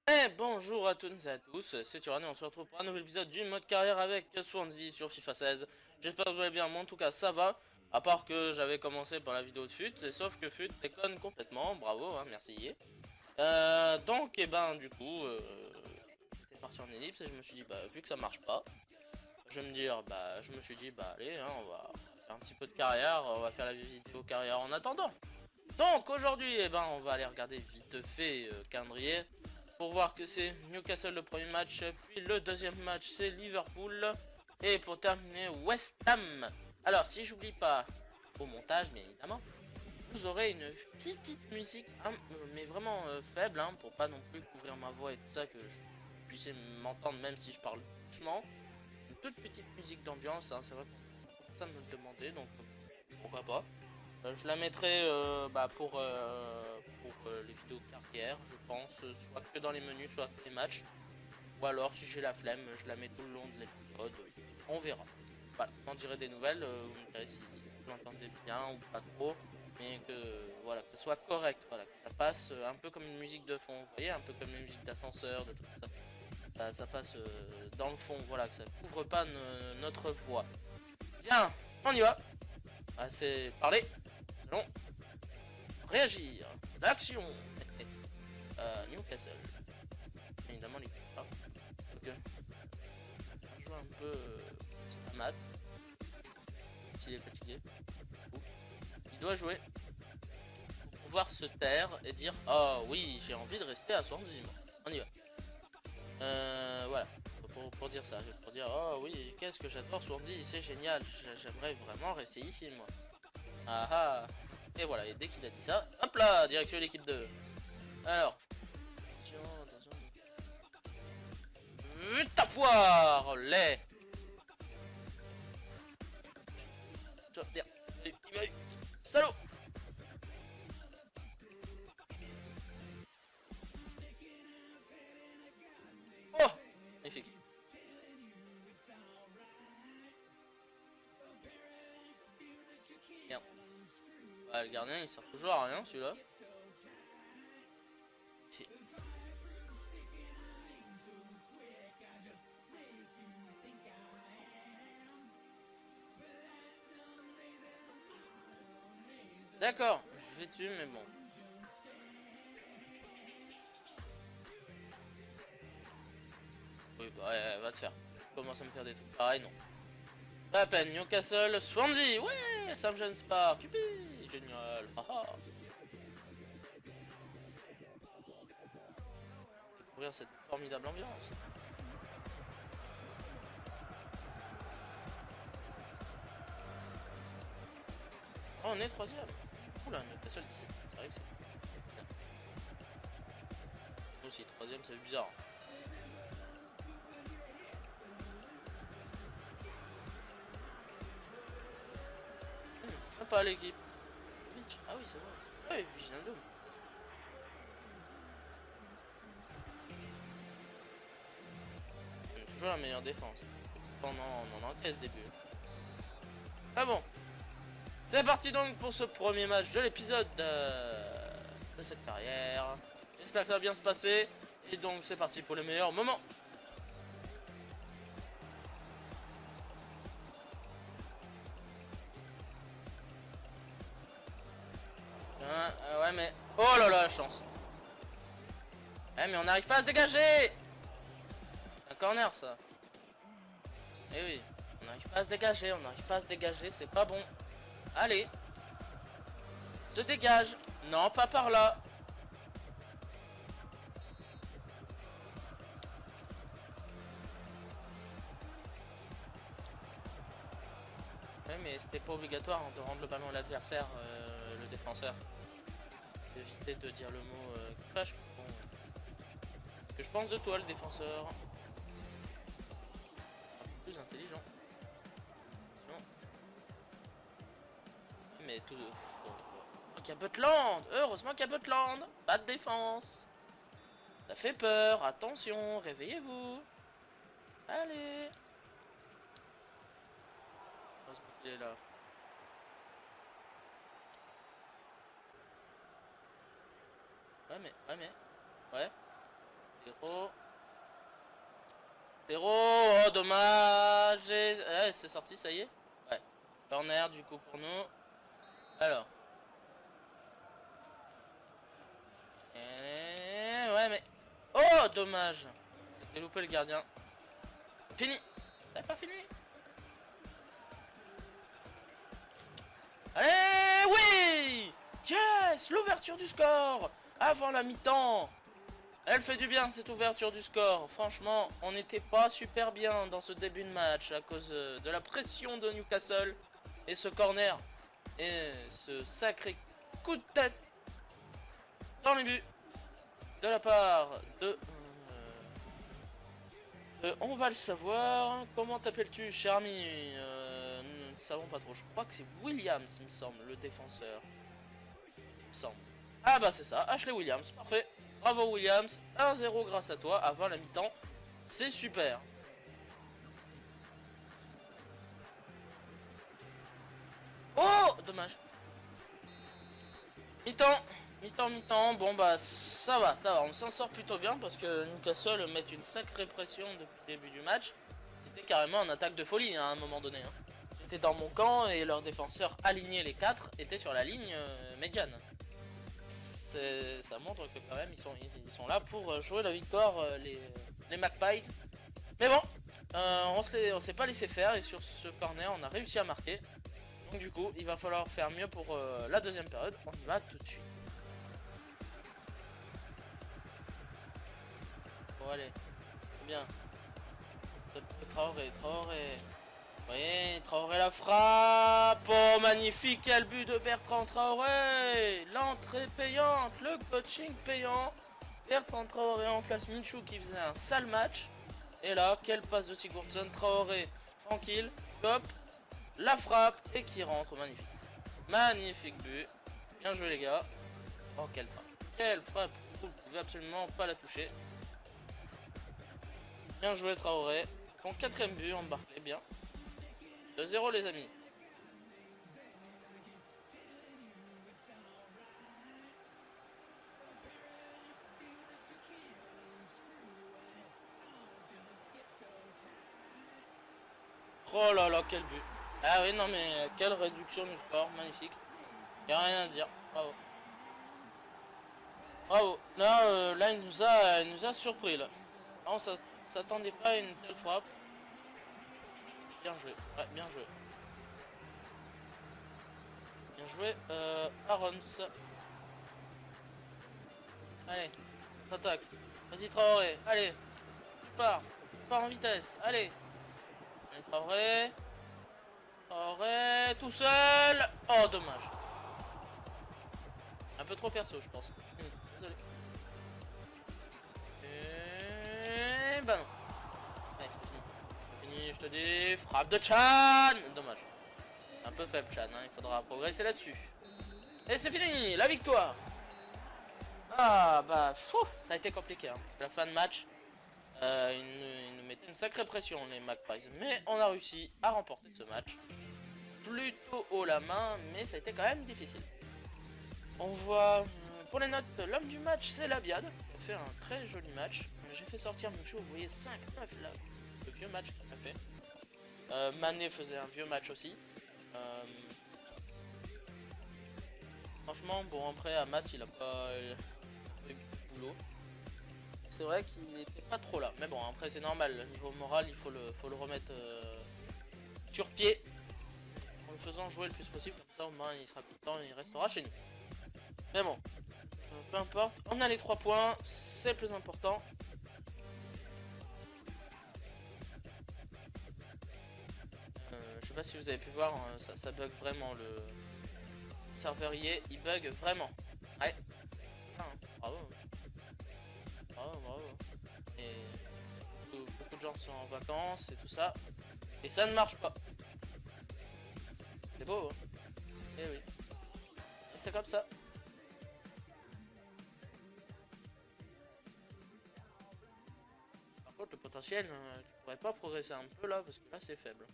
Et bonjour à toutes et à tous, c'est Tyranny, on se retrouve pour un nouvel épisode du mode carrière avec Swansea sur FIFA 16. J'espère que vous allez bien, moi en tout cas ça va, à part que j'avais commencé par la vidéo de FUT, et sauf que FUT déconne complètement, bravo, hein, merci. Donc, et ben du coup, j'étais parti en ellipse et je me suis dit, bah vu que ça marche pas, je me suis dit, bah allez, hein, on va faire un petit peu de carrière, on va faire la vidéo carrière en attendant. Donc aujourd'hui, eh ben, on va aller regarder vite fait calendrier pour voir que c'est Newcastle le premier match, puis le deuxième match c'est Liverpool, et pour terminer West Ham. Alors si j'oublie pas au montage, bien évidemment, vous aurez une petite musique, hein, mais vraiment faible, hein, pour pas non plus couvrir ma voix et tout ça, que je puisse m'entendre même si je parle doucement. Une toute petite musique d'ambiance, hein, c'est vrai que ça me le demandait, donc pourquoi pas. Je la mettrai pour les vidéos carrière, je pense, soit que dans les menus, soit que les matchs. Ou alors, si j'ai la flemme, je la mets tout le long de l'épisode. On verra. Voilà, on dirait des nouvelles, vous me direz si vous l'entendez bien ou pas trop. Mais que, voilà, que ce soit correct, voilà, que ça passe un peu comme une musique de fond. Vous voyez, un peu comme une musique d'ascenseur, de tout ça. Ça passe dans le fond, voilà, que ça couvre pas notre voix. Bien, on y va. Assez parlé. Allons réagir. L'action. Newcastle. Évidemment, l'équipe pas. Donc, on va jouer un peu Stamat. S'il est fatigué. Il doit jouer pour pouvoir se taire et dire oh oui, j'ai envie de rester à Swansea. On y va. Voilà. Pour dire ça. Pour dire oh oui, qu'est-ce que j'adore Swansea, c'est génial. J'aimerais vraiment rester ici, moi. Ah ah. Et voilà, et dès qu'il a dit ça, hop là, direction l'équipe 2. Alors, attention. Ta foire, lait. Viens, il m'a eu. Salaud. Oh, magnifique. Merde. Bah, le gardien, il sert toujours à rien, celui-là. D'accord, je vais dessus, mais bon. Oui, bah, ouais, va te faire. Commence à me faire des trucs pareils, non. Pas à peine, Newcastle, Swansea, ouais, St. James Park, youpi, génial, haha. Découvrir cette formidable ambiance. Oh, on est troisième. Oula, Newcastle 17, c'est vrai que c'est bien. Aussi, troisième, c'est bizarre. Pas l'équipe. Ah oui, c'est vrai. Ah oui, Viginaldo. On a toujours la meilleure défense. Pendant on en encaisse des buts. Ah bon. C'est parti donc pour ce premier match de l'épisode de cette carrière. J'espère que ça va bien se passer. Et donc c'est parti pour le meilleur moment. Ouais mais... Oh là là, la chance. Eh mais on n'arrive pas à se dégager. C'est un corner ça. Eh oui. On n'arrive pas à se dégager, c'est pas bon. Allez. Se dégage. Non, pas par là. Ouais mais c'était pas obligatoire hein, de rendre le ballon à l'adversaire, le défenseur. Éviter de dire le mot qui fâche. Bon. Ce que je pense de toi, le défenseur. Un peu plus intelligent. Attention. Mais tout. Qu'il y a Butland. Heureusement qu'il y a Butland. Pas de défense. Ça fait peur. Attention, réveillez-vous. Allez. Heureusement qu'il est là. Ouais. 0. 0. Oh, dommage. C'est sorti, ça y est. Ouais. Corner, du coup, pour nous. Alors. Ouais, mais... Oh, dommage. J'ai loupé le gardien. Fini. C'est pas fini. Allez, oui. Yes, l'ouverture du score avant la mi-temps. Elle fait du bien cette ouverture du score. Franchement, on n'était pas super bien dans ce début de match à cause de la pression de Newcastle. Et ce corner et ce sacré coup de tête dans les buts de la part de... on va le savoir. Comment t'appelles-tu, cher ami? Nous ne savons pas trop. Je crois que c'est Williams, il me semble, le défenseur. Il me semble. Ah bah c'est ça, Ashley Williams. Parfait. Bravo Williams. 1-0 grâce à toi avant la mi-temps. C'est super. Oh, dommage. Mi-temps. Bon bah ça va. On s'en sort plutôt bien parce que Newcastle met une sacrée pression depuis le début du match. C'était carrément en attaque de folie hein, à un moment donné. Hein. J'étais dans mon camp et leurs défenseurs alignés les 4 étaient sur la ligne médiane. Ça montre que quand même ils sont là pour jouer la victoire les Magpies. Mais bon, on s'est pas laissé faire et sur ce corner on a réussi à marquer. Donc du coup il va falloir faire mieux pour la deuxième période. On y va tout de suite. Bon allez, bien. Traoré. Oui, Traoré la frappe. Oh magnifique, quel but de Bertrand Traoré. L'entrée payante, le coaching payant. Bertrand Traoré en place Michou qui faisait un sale match. Et là, quelle passe de Sigurdsson. Traoré, tranquille, hop, la frappe et qui rentre, magnifique. Magnifique but. Bien joué les gars. Oh quelle frappe. Quelle frappe. Vous ne pouvez absolument pas la toucher. Bien joué Traoré. Ton quatrième but embarqué, bien. 2-0 les amis. Oh là là, quel but. Ah oui, non mais quelle réduction du score, magnifique. Y'a rien à dire, bravo. Bravo. Là il nous a surpris là. On s'attendait pas à une telle frappe. Bien joué, ouais, bien joué. Bien joué, Arons. Allez, attaque. Vas-y Traoré, allez. Tu pars en vitesse, allez. Allez Traoré. Traoré, tout seul. Oh, dommage. Un peu trop perso, je pense. Désolé. Et bah non. Allez, c'est fini. Fini, je te dis. Frappe de Chan. Dommage. Un peu faible Chan, hein. Il faudra progresser là-dessus. Et c'est fini, la victoire. Ah bah, ça a été compliqué. Hein. La fin de match, ils nous mettaient une sacrée pression, les Magpies. Mais on a réussi à remporter ce match. Plutôt haut la main, mais ça a été quand même difficile. On voit, pour les notes, l'homme du match, c'est Labiad. Il a fait un très joli match. J'ai fait sortir Michou, vous voyez, 5-9 là. Le vieux match qu'il a fait. Mané faisait un vieux match aussi. Franchement, bon, après, Amat, il a pas eu du boulot. C'est vrai qu'il n'était pas trop là. Mais bon, après, c'est normal. Niveau moral, il faut le remettre sur pied. En le faisant jouer le plus possible. Comme ça, au moins, il sera content et il restera chez nous. Mais bon, peu importe. On a les 3 points. C'est le plus important. Je sais pas si vous avez pu voir, ça bug vraiment le serveur IE, il bug vraiment. Ouais. Ah, bravo. Bravo. Et beaucoup de gens sont en vacances et tout ça. Et ça ne marche pas. C'est beau, hein. Et oui. Et c'est comme ça. Par contre, le potentiel, tu pourrais pas progresser un peu là, parce que là, c'est faible.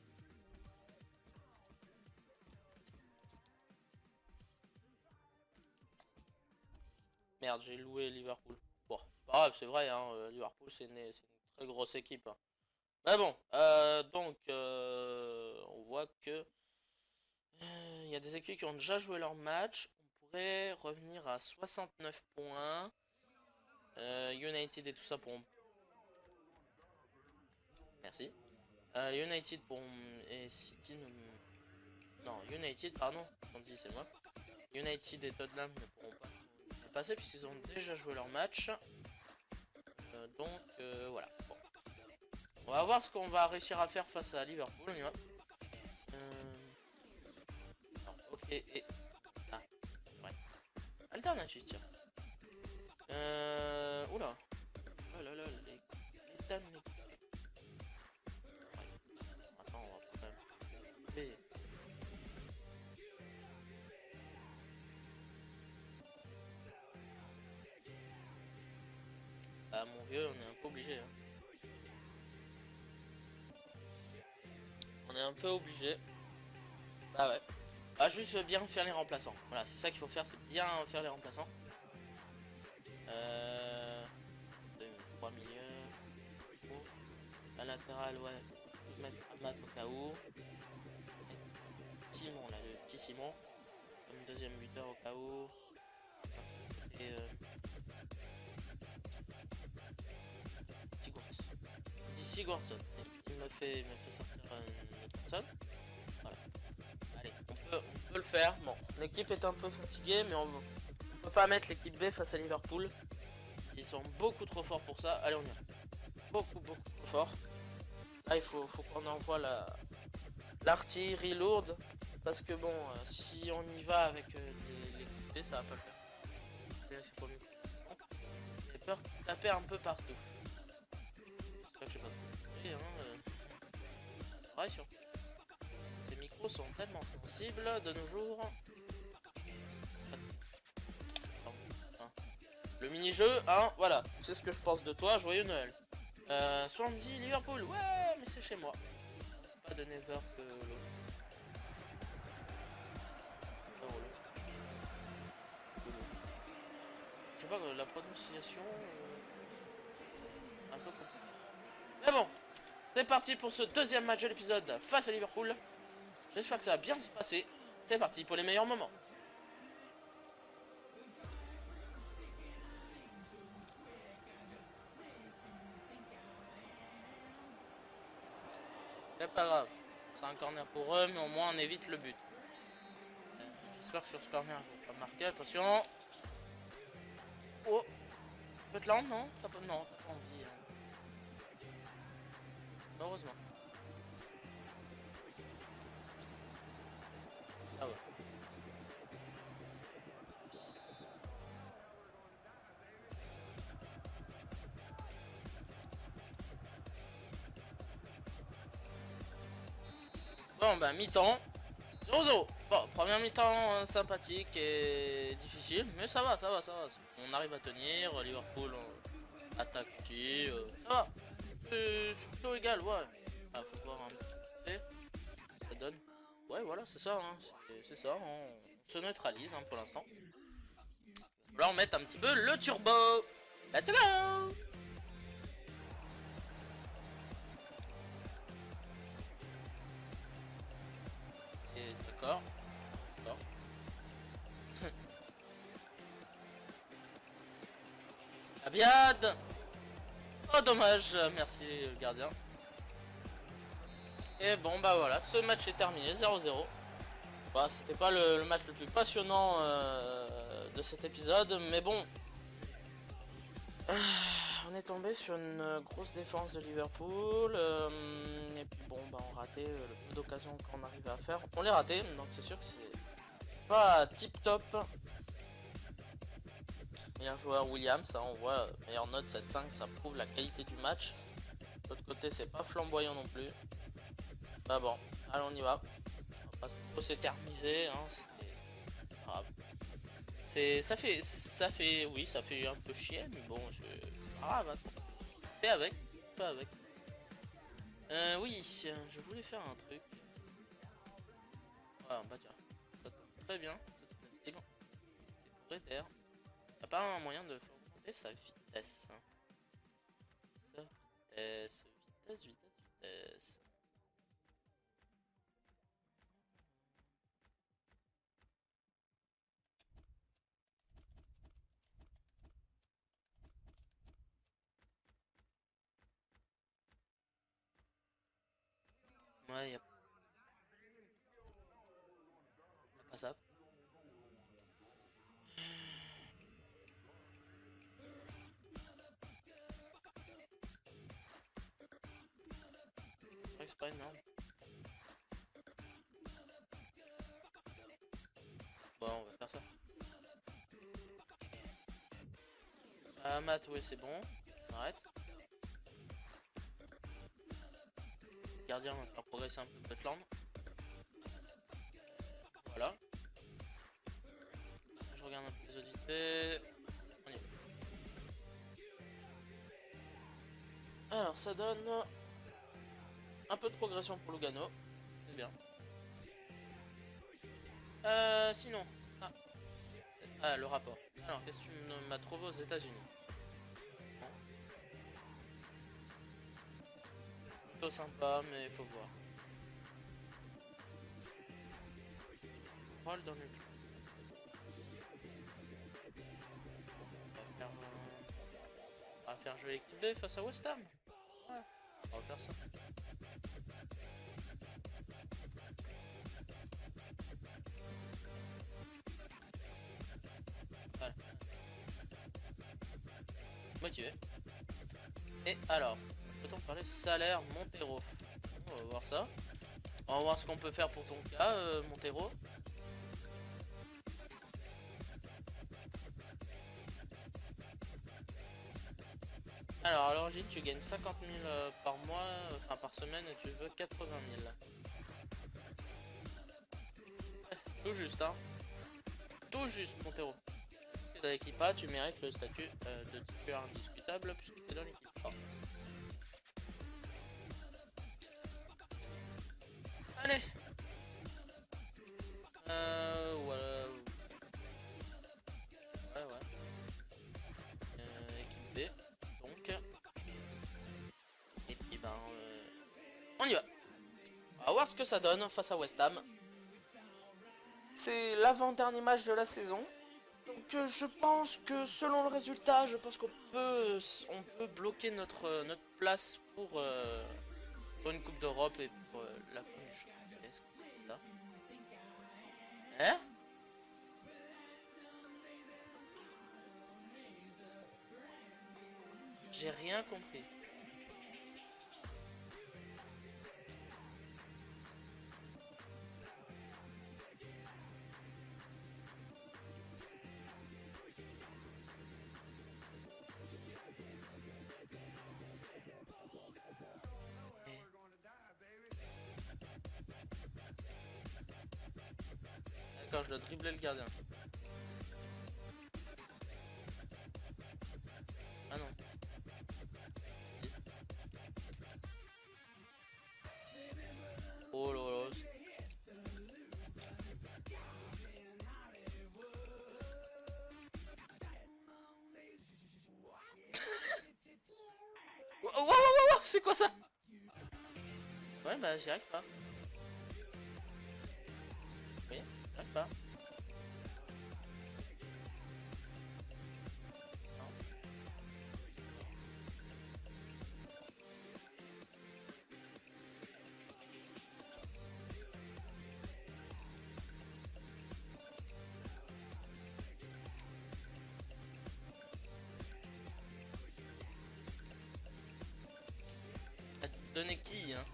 Merde, j'ai loué Liverpool. Bon, pas grave, c'est vrai, hein, Liverpool c'est une très grosse équipe, hein. Mais bon, on voit que il y a des équipes qui ont déjà joué leur match. On pourrait revenir à 69 points. United et tout ça pourront. Merci. United pourront. Et City ne. Non, United, pardon. On dit c'est moi. United et Tottenham ne pourront pas passer puisqu'ils ont déjà joué leur match. Voilà. Bon. On va voir ce qu'on va réussir à faire face à Liverpool. On y va. Non, ok. Et. Ah, ouais. Alternative, tiens. Oula. Oh là là, les dames. Ouais. Attends, on va quand même. B. Ah mon vieux, on est un peu obligé. Hein. On est un peu obligé. Ah ouais. Ah, juste bien faire les remplaçants. Voilà, c'est ça qu'il faut faire, c'est bien faire les remplaçants. 3 milieux. Oh. La latérale, ouais. Mettre Amat au cas où. Simon, là, le petit Simon. Comme deuxième buteur au cas où. Et Sigurdsson. Il me fait sortir Sigurdsson. Voilà. Allez, on peut le faire. Bon, l'équipe est un peu fatiguée, mais on peut pas mettre l'équipe B face à Liverpool. Ils sont beaucoup trop forts pour ça. Allez, on y va. Beaucoup trop fort. Là, il faut qu'on envoie l'artillerie lourde. Parce que bon, si on y va avec l'équipe B, ça va pas le faire. J'ai peur de taper un peu partout. J'espère que j'ai pas compris, hein. Ouais, sûr. Ces micros sont tellement sensibles de nos jours. Le mini-jeu, hein, voilà. C'est ce que je pense de toi. Joyeux Noël. Swansea, Liverpool. Ouais, mais c'est chez moi. Pas de Never que l'autre. Je sais pas, la prononciation. Un peu compliqué. Mais bon, c'est parti pour ce deuxième match de l'épisode face à Liverpool. J'espère que ça va bien se passer. C'est parti pour les meilleurs moments. C'est pas grave. C'est un corner pour eux, mais au moins on évite le but. J'espère que sur ce corner, ils vont pas marquer. Attention. Oh. Peut-être lente, non? Non, t'as pas envie. Hein. Heureusement. Ah ouais. Bon, bah, mi-temps. 0-0. Bon, première mi-temps sympathique et difficile, mais ça va. On arrive à tenir. Liverpool attaque aussi. Ça va. C'est plutôt égal, ouais. Ah, faut voir un peu. Ça donne. Ouais, voilà, c'est ça. Hein. C'est ça. On se neutralise hein, pour l'instant. Il va falloir mettre un petit peu le turbo. Let's go! D'accord. Abiad. Oh dommage, merci le gardien. Et bon bah voilà, ce match est terminé, 0-0. Bah, c'était pas le match le plus passionnant de cet épisode, mais bon. On est tombé sur une grosse défense de Liverpool. Et puis bon bah on ratait le peu d'occasions qu'on arrivait à faire. On les ratait, donc c'est sûr que c'est pas tip top. Meilleur joueur Williams, ça on voit meilleure note 7-5, ça prouve la qualité du match. De l'autre côté c'est pas flamboyant non plus. Bah bon, allez on y va. On va pas trop s'éterniser, hein, c'est grave. Oui, ça fait un peu chier, mais bon, c'est grave. Fais avec, fais avec. Oui, je voulais faire un truc. Ah bah tiens, ça tombe très bien, c'est pour Ether. a pas un moyen de faire augmenter sa vitesse? Sa vitesse. Ouais, y a pas ça. C'est vrai que c'est pas énorme. Bon, on va faire ça. Ah, Matt, ouais, c'est bon. Arrête. Gardien va faire progresser un peu Butland. Voilà. Je regarde un peu les audités. On y va. Alors, ça donne un peu de progression pour Lugano. C'est bien. Sinon. Ah, le rapport. Alors, qu'est-ce que tu m'as trouvé aux États-Unis? Plutôt sympa, mais il faut voir. Rôle dans le club. On va faire jouer l'équipe B face à West Ham. Ouais, on va faire ça. Voilà. Motivé. Et alors, peut-on parler salaire Montero? On va voir ça. On va voir ce qu'on peut faire pour ton cas, Montero. Alors, à l'origine, tu gagnes 50 000 par mois, enfin par semaine, et tu veux 80 000. Tout juste, hein. Tout juste, Montero. Tu es dans l'équipe A, tu mérites le statut de titulaire indiscutable puisque tu es dans l'équipe A. Allez. Voilà. Ouais. Équipe B. Donc. Et puis ben. On y va. On va voir ce que ça donne face à West Ham. C'est l'avant-dernier match de la saison. Donc je pense que selon le résultat, je pense qu'on peut bloquer notre place pour une Coupe d'Europe et pour la Coupe. Est-ce que c'est ça? Hein? J'ai rien compris. D'accord, je dois dribbler le gardien. Ah non. Oh là là. Wow, c'est quoi ça? Ouais, bah j'y arrive pas. Oui, j'y arrive pas. Non. Ah, tu m'as donné qui, hein?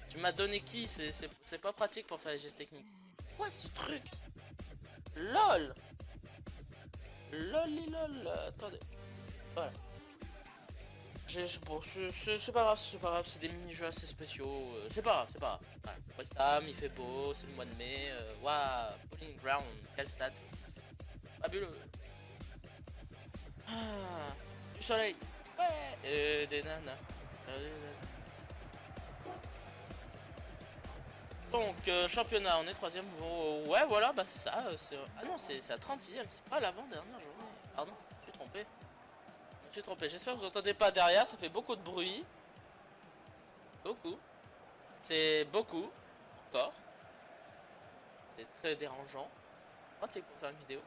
Tu m'as donné qui? C'est pas pratique pour faire les gestes techniques. Quoi ce truc? LOL. LOL. Attendez. Voilà. Bon, c'est pas grave, c'est des mini-jeux assez spéciaux. C'est pas grave. Voilà. West Ham, il fait beau, c'est le mois de mai. Waouh, Bowling Ground, quel stade fabuleux. Ah, du soleil. Ouais, et des nanas. Donc, championnat, on est troisième. Oh, ouais, voilà, bah c'est ça. Ah non, c'est la 36e, c'est pas l'avant-dernière journée. Pardon, trompé. Je me suis trompé. J'espère que vous entendez pas derrière. Ça fait beaucoup de bruit. Beaucoup. C'est beaucoup. Encore. C'est très dérangeant. Pratique pour faire une vidéo.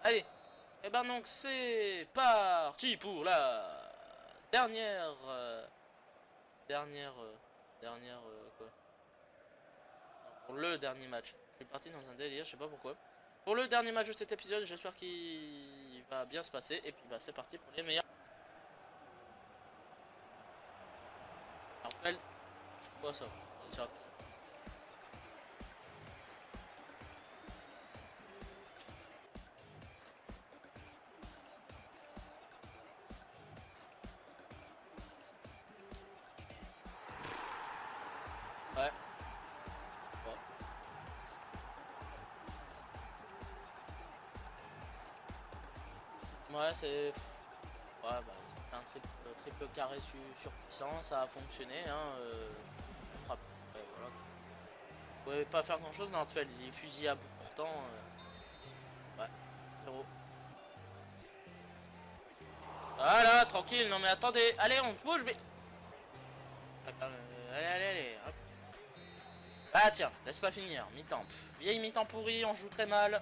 Allez. Et ben donc c'est parti pour la dernière... quoi. Non, pour le dernier match. Je suis parti dans un délire, je sais pas pourquoi. Pour le dernier match de cet épisode, j'espère qu'il va bien se passer. Et puis bah c'est parti pour les meilleurs. Alors, quoi ça? Ouais. Ouais, c'est... Ouais, bah, c'est un triple carré surpuissant, ça a fonctionné, hein. Frappe. Ouais, voilà. Vous pouvez pas faire grand chose, non, tu fais les fusils à bout portant. Ouais, 0. Voilà, tranquille, non mais attendez, allez, on bouge, mais... Allez, hop. Ah tiens, laisse pas finir, mi-temps. Vieille mi-temps pourrie, on joue très mal.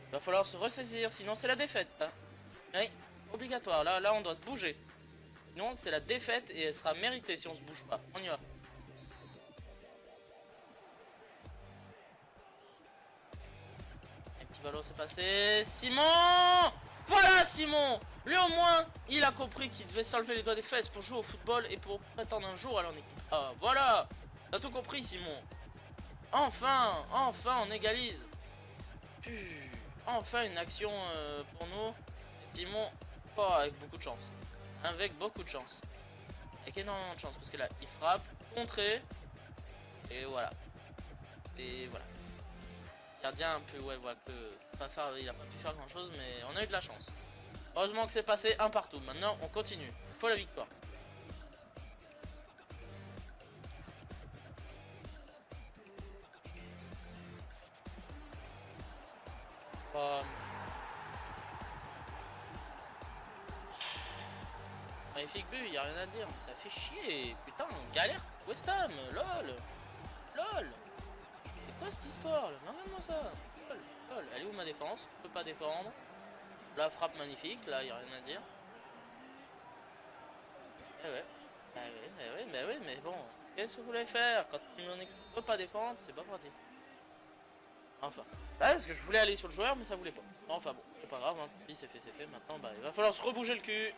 Il va falloir se ressaisir, sinon c'est la défaite. Hein. Oui, obligatoire, là on doit se bouger. Sinon c'est la défaite et elle sera méritée si on se bouge pas. On y va. Un petit ballon s'est passé. Simon! Voilà Simon! Lui au moins, il a compris qu'il devait s'enlever les doigts des fesses pour jouer au football et pour prétendre un jour aller en équipe. Ah voilà! T'as tout compris Simon. Enfin on égalise. Enfin une action pour nous. Simon, oh, avec beaucoup de chance. Avec beaucoup de chance. Avec énormément de chance. Parce que là, il frappe, contré. Et voilà. Et voilà. Gardien un peu, ouais, voilà, il a pas pu faire grand chose, mais on a eu de la chance. Heureusement que c'est passé un partout. Maintenant, on continue. Faut la victoire. Magnifique but, y a rien à dire. Ça fait chier. Putain, on galère. West Ham, lol. Lol. C'est quoi cette histoire là? Non, moi ça. Lol. Lol. Elle est où ma défense? Je peux pas défendre. La frappe magnifique, là, y a rien à dire. Eh ouais. Mais bon. Qu'est-ce que vous voulez faire? Quand on ne peut pas défendre, c'est pas pratique. Enfin. Ah, parce que je voulais aller sur le joueur, mais ça voulait pas. Enfin bon, c'est pas grave, hein. Puis c'est fait. Maintenant, bah, il va falloir se rebouger le cul.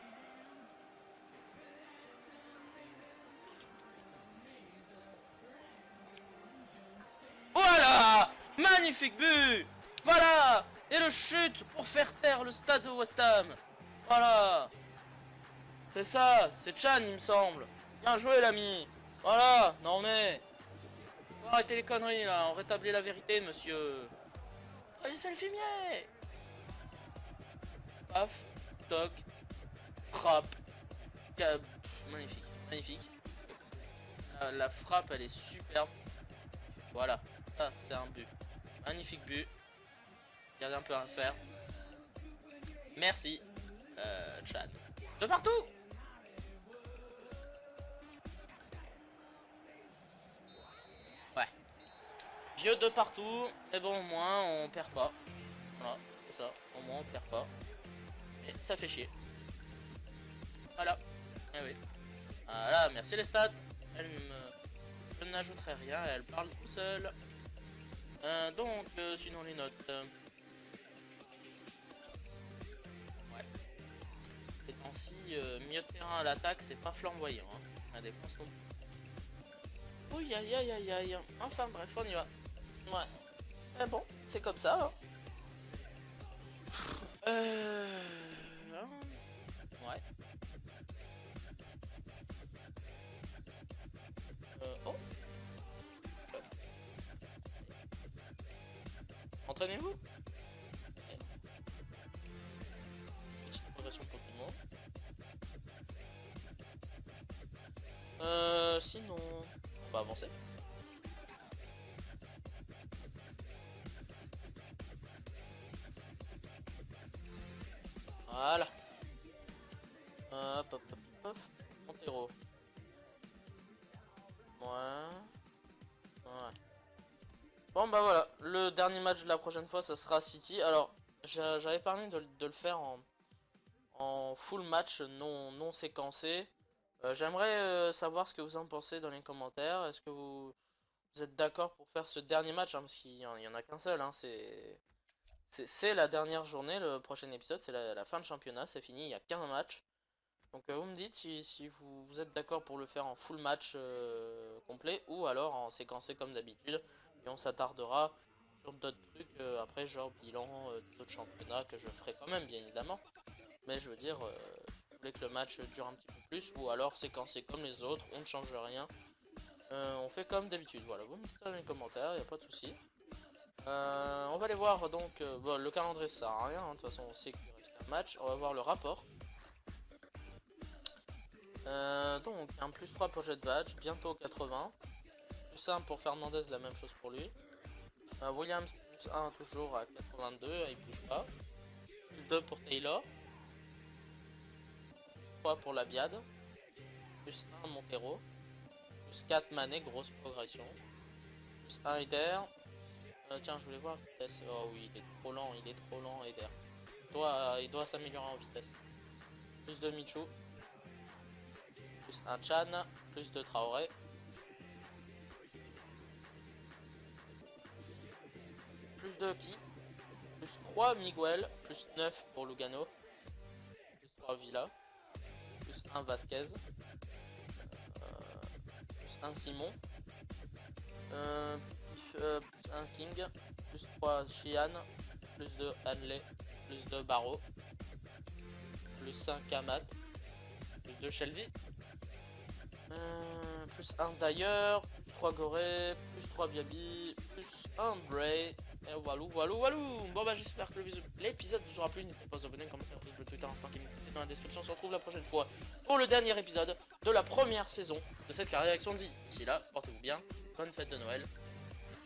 Voilà! Magnifique but! Voilà! Et le chute pour faire taire le stade de West Ham. Voilà! C'est ça, c'est Chan, il me semble. Bien joué, l'ami. Voilà, non mais... Arrêtez les conneries, là. On rétablit la vérité, monsieur. Allez, c'est le fumier! Paf, toc, frappe. Cab. Magnifique. La frappe, elle est superbe. Voilà, ça, c'est un but. Magnifique but. Regardez un peu à faire. Merci, Chad. De partout! Ouais. Vieux de partout. Mais bon, au moins, on perd pas. Voilà, c'est ça. Au moins, on perd pas. Et ça fait chier. Voilà. Eh oui. Voilà, merci les stats. Je n'ajouterai rien, elle parle tout seule. Donc, sinon les notes. Ouais. Ces temps-ci, milieu de terrain à l'attaque, c'est pas flamboyant. Hein. La défense non. Oui, aïe. Enfin, bref, on y va. Ouais. Mais bon, c'est comme ça. Hein. Ouais. Oh. Entraînez-vous. Petite progression pour tout le monde. Sinon, on va avancer. Voilà. Hop, hop, hop, hop. Montero. Ouais. Ouais. Bon bah voilà, le dernier match de la prochaine fois ça sera City. Alors j'avais parlé de le faire en full match non séquencé. J'aimerais savoir ce que vous en pensez dans les commentaires. Est-ce que vous êtes d'accord pour faire ce dernier match hein, parce qu'il y en a qu'un seul. Hein, c'est la dernière journée, le prochain épisode, c'est la fin de championnat, c'est fini, il n'y a qu'un match. Donc vous me dites si vous êtes d'accord pour le faire en full match complet ou alors en séquencé comme d'habitude. Et on s'attardera sur d'autres trucs après, genre bilan d'autres championnats que je ferai quand même, bien évidemment. Mais je veux dire, si vous voulez que le match dure un petit peu plus ou alors séquencé comme les autres, on ne change rien. On fait comme d'habitude. Voilà, vous me dites ça dans les commentaires, il n'y a pas de souci. On va aller voir donc bon, le calendrier ça sert à rien, hein, de toute façon on sait qu'il reste qu'un match. On va voir le rapport. Donc un plus 3 pour Jetvatch, bientôt 80. Plus 1 pour Fernandez, la même chose pour lui. Williams plus 1 toujours à 82, il bouge pas. Plus 2 pour Taylor. Plus 3 pour Labiad. Plus 1 Montero. Plus 4 Mané, grosse progression. Plus 1 Eder. Tiens, je voulais voir la vitesse. Oh oui, il est trop lent Eder. Il doit s'améliorer en vitesse. Plus 2 Michu. Plus 1 Chan. Plus 2 Traoré. Plus 2 Ki. Plus 3 Miguel. Plus 9 pour Lugano. Plus 3 Villa. Plus 1 Vasquez. Plus 1 Simon. Plus 1 King. Plus 3 Chian. Plus 2 Hanley. Plus 2 Barreau. Plus 5 Kamat. Plus 2 Shelby. Plus 1 d'ailleurs. Plus 3 Goré. Plus 3 Biabi. Plus 1 Bray. Et walou. Bon bah j'espère que l'épisode vous aura plu. N'hésitez pas à vous abonner, commenter, plus le Twitter, Instagram qui m'écoutez dans la description. On se retrouve la prochaine fois pour le dernier épisode de la première saison de cette carrière avec Swansea. D'ici là, portez-vous bien. Bonne fête de Noël.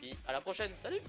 Et à la prochaine. Salut!